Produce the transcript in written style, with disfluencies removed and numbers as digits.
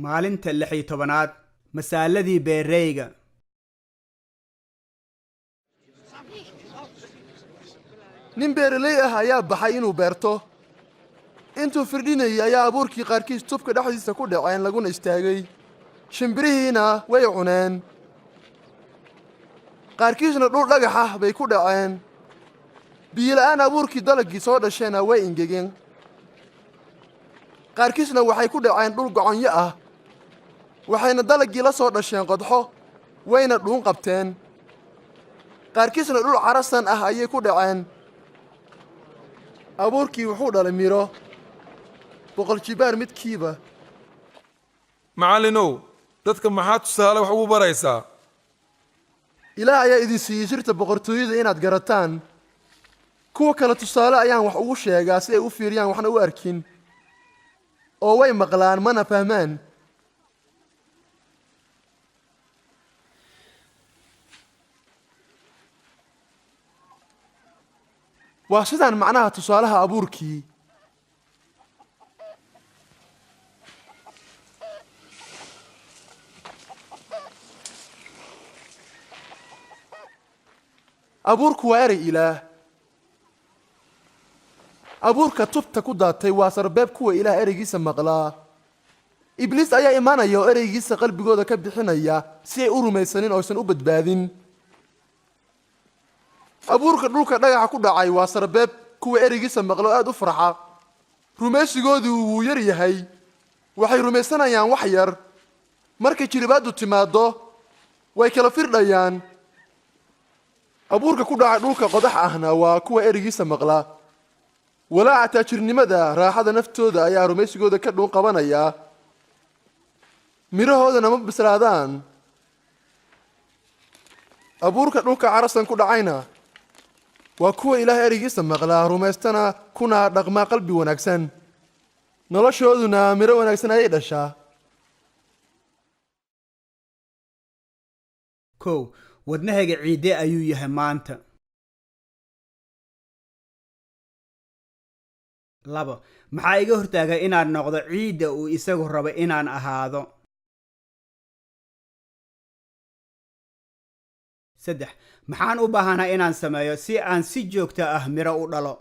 maalinta 16aad masaaladii beereyga nin beeraley ah ayaa baxay inuu beerto intuu firdhinayay ayaa abuurkii qaarkiis tubka dhexdiisa ku dhaceen laguna istaagay shimbirihiina way cuneen qaarkiisna dhul dhagax ah bay ku dhaceen biyola'aan abuurkii dalaggii soo dhasheena way ingegeen qaarkiisna waxay ku dhaceen dhul goconyo ah waxayna dalaggii la soo dhasheen qodxo wayna dhuun qabteen qaarkiisna dhul carasan ah ayay ku dhaceen abuurkii wuxuu dhalay miro 100 jibaar midkiiba macallinow dadka maxaa tusaale wax ugu baraysaa ilaah ayaa idin siiyey sirta boqortooyada inaad garataan kuwa kale tusaale ayaan wax ugu sheegaa si ay u fiiriyaan waxna u arkin oo way maqlaan mana fahmaan waa sidaan macnaha tusaalaha abuurkii abuurku waa erey ilaah abuurka tubta ku daatay waa sarbeeb kuwa ilaah ereygiisa maqlaa ibliis ayaa imaanaya oo ereygiisa qalbigooda ka bixinaya si ay u rumaysanin oo aysan u badbaadin abuurka dhulka dhagaxa ku dhacay waa sarbeeb kuwa ereygiisa maqlo aad u farxa rumaysigoodu wuu yar yahay waxay rumaysanayaan wax yar markay jiribaaddu timaaddo way kala firdhayaan abuurka ku dhacay dhulka qodax ahna waa kuwa ereygiisa maqla walaaca taajirnimada raaxada naftooda ayaa rumaysigooda ka dhuun qabanaya mirahoodana ma bislaadaan abuurka dhulka carasan ku dhacayna waa kuwa ilaah ereygiisa maqlaa rumaystana kuna dhaqmaa qalbi wanaagsan noloshooduna miro wanaagsan ayay dhashaa 1 wadnahayga ciide ayuu yahay maanta 2 maxaa iga hortaagay inaan noqdo ciidda uu isagu rabo inaan ahaado 3 maxaan u baahanahay inaan sameeyo si aan si joogto ah miro u dhalo